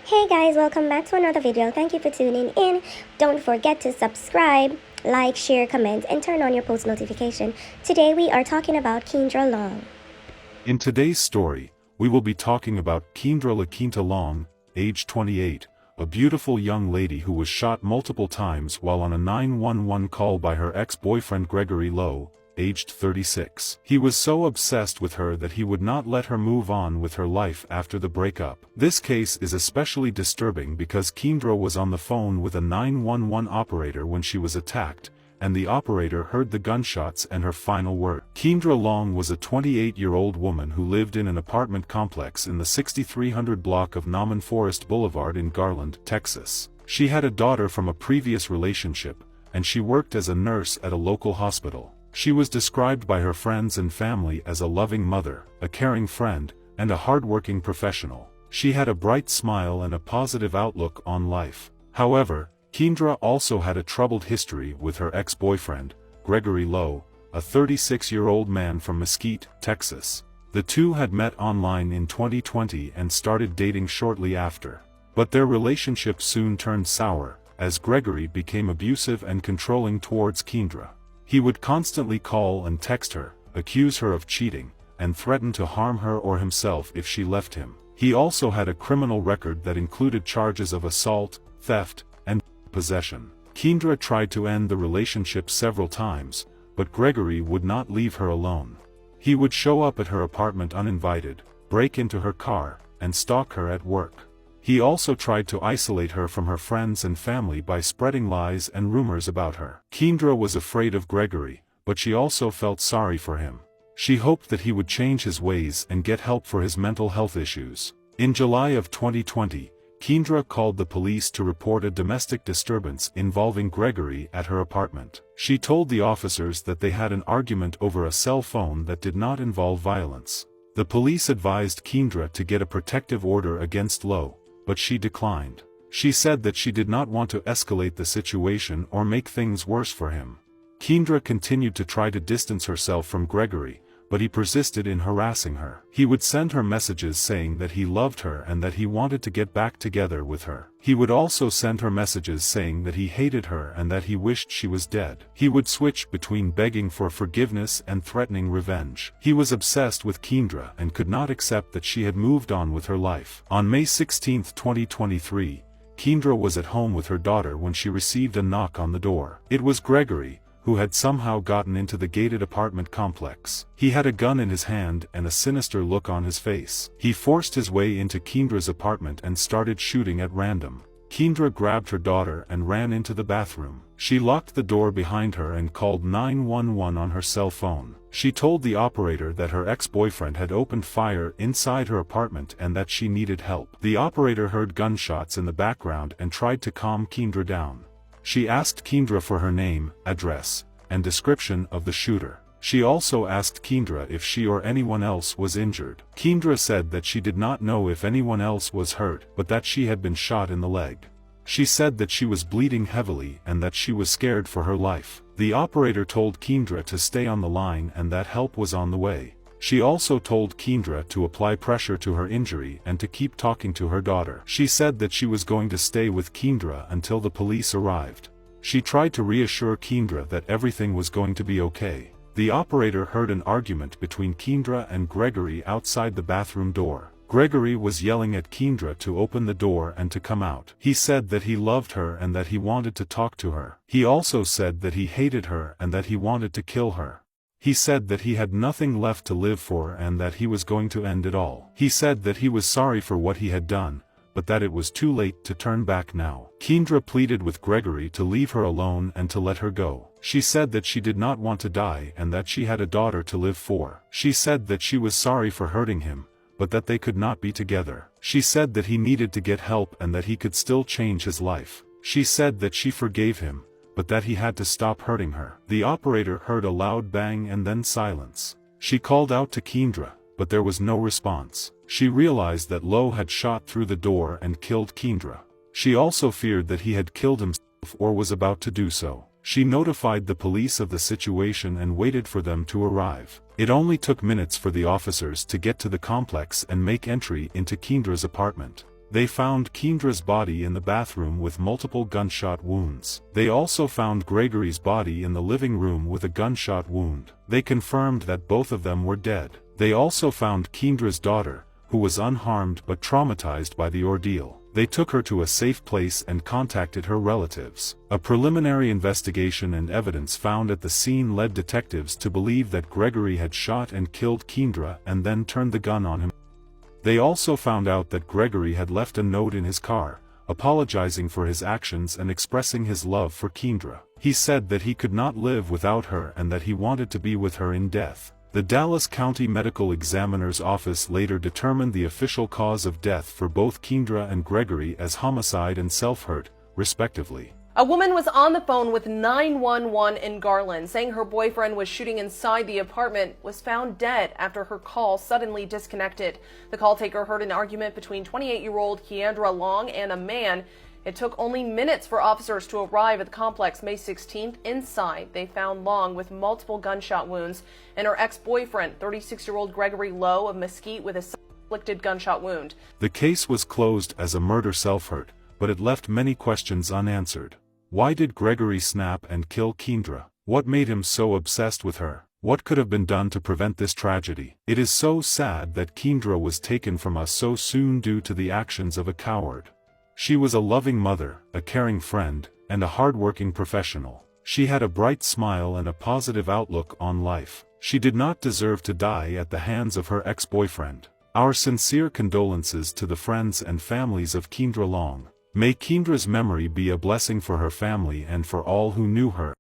Hey guys, welcome back to another video. Thank you for tuning in. Don't forget to subscribe, like, share, comment, and turn on your post notification. Today we are talking about Kendra Long. In today's story, we will be talking about Kendra La Quinta Long, age 28, a beautiful young lady who was shot multiple times while on a 911 call by her ex-boyfriend Gregory Lowe, aged 36. He was so obsessed with her that he would not let her move on with her life after the breakup. This case is especially disturbing because Kendra was on the phone with a 911 operator when she was attacked, and the operator heard the gunshots and her final word. Kendra Long was a 28-year-old woman who lived in an apartment complex in the 6300 block of Nauman Forest Boulevard in Garland, Texas. She had a daughter from a previous relationship, and she worked as a nurse at a local hospital. She was described by her friends and family as a loving mother, a caring friend, and a hardworking professional. She had a bright smile and a positive outlook on life. However, Kendra also had a troubled history with her ex-boyfriend, Gregory Lowe, a 36-year-old man from Mesquite, Texas. The two had met online in 2020 and started dating shortly after. But their relationship soon turned sour, as Gregory became abusive and controlling towards Kendra. He would constantly call and text her, accuse her of cheating, and threaten to harm her or himself if she left him. He also had a criminal record that included charges of assault, theft, and possession. Kendra tried to end the relationship several times, but Gregory would not leave her alone. He would show up at her apartment uninvited, break into her car, and stalk her at work. He also tried to isolate her from her friends and family by spreading lies and rumors about her. Kendra was afraid of Gregory, but she also felt sorry for him. She hoped that he would change his ways and get help for his mental health issues. In July of 2020, Kendra called the police to report a domestic disturbance involving Gregory at her apartment. She told the officers that they had an argument over a cell phone that did not involve violence. The police advised Kendra to get a protective order against Lowe, but she declined. She said that she did not want to escalate the situation or make things worse for him. Kendra continued to try to distance herself from Gregory, but he persisted in harassing her. He would send her messages saying that he loved her and that he wanted to get back together with her. He would also send her messages saying that he hated her and that he wished she was dead. He would switch between begging for forgiveness and threatening revenge. He was obsessed with Kendra and could not accept that she had moved on with her life. On May 16, 2023, Kendra was at home with her daughter when she received a knock on the door. It was Gregory, who had somehow gotten into the gated apartment complex. He had a gun in his hand and a sinister look on his face. He forced his way into Kendra's apartment and started shooting at random. Kendra grabbed her daughter and ran into the bathroom. She locked the door behind her and called 911 on her cell phone. She told the operator that her ex-boyfriend had opened fire inside her apartment and that she needed help. The operator heard gunshots in the background and tried to calm Kendra down. She asked Kendra for her name, address, and description of the shooter. She also asked Kendra if she or anyone else was injured. Kendra said that she did not know if anyone else was hurt, but that she had been shot in the leg. She said that she was bleeding heavily and that she was scared for her life. The operator told Kendra to stay on the line and that help was on the way. She also told Kendra to apply pressure to her injury and to keep talking to her daughter. She said that she was going to stay with Kendra until the police arrived. She tried to reassure Kendra that everything was going to be okay. The operator heard an argument between Kendra and Gregory outside the bathroom door. Gregory was yelling at Kendra to open the door and to come out. He said that he loved her and that he wanted to talk to her. He also said that he hated her and that he wanted to kill her. He said that he had nothing left to live for and that he was going to end it all. He said that he was sorry for what he had done, but that it was too late to turn back now. Kendra pleaded with Gregory to leave her alone and to let her go. She said that she did not want to die and that she had a daughter to live for. She said that she was sorry for hurting him, but that they could not be together. She said that he needed to get help and that he could still change his life. She said that she forgave him, but that he had to stop hurting her. The operator heard a loud bang and then silence. She called out to Kendra, but there was no response. She realized that Lowe had shot through the door and killed Kendra. She also feared that he had killed himself or was about to do so. She notified the police of the situation and waited for them to arrive. It only took minutes for the officers to get to the complex and make entry into Kendra's apartment. They found Kendra's body in the bathroom with multiple gunshot wounds. They also found Gregory's body in the living room with a gunshot wound. They confirmed that both of them were dead. They also found Kendra's daughter, who was unharmed but traumatized by the ordeal. They took her to a safe place and contacted her relatives. A preliminary investigation and evidence found at the scene led detectives to believe that Gregory had shot and killed Kendra and then turned the gun on him. They also found out that Gregory had left a note in his car, apologizing for his actions and expressing his love for Kendra. He said that he could not live without her and that he wanted to be with her in death. The Dallas County Medical Examiner's Office later determined the official cause of death for both Kendra and Gregory as homicide and self-hurt, respectively. A woman was on the phone with 911 in Garland, saying her boyfriend was shooting inside the apartment, was found dead after her call suddenly disconnected. The call taker heard an argument between 28-year-old Kendra Long and a man. It took only minutes for officers to arrive at the complex May 16th. Inside, they found Long with multiple gunshot wounds and her ex-boyfriend, 36-year-old Gregory Lowe of Mesquite, with a self-inflicted gunshot wound. The case was closed as a murder self-hurt, but it left many questions unanswered. Why did Gregory snap and kill Kendra? What made him so obsessed with her? What could have been done to prevent this tragedy? It is so sad that Kendra was taken from us so soon due to the actions of a coward. She was a loving mother, a caring friend, and a hard-working professional. She had a bright smile and a positive outlook on life. She did not deserve to die at the hands of her ex-boyfriend. Our sincere condolences to the friends and families of Kendra Long. May Kendra's memory be a blessing for her family and for all who knew her.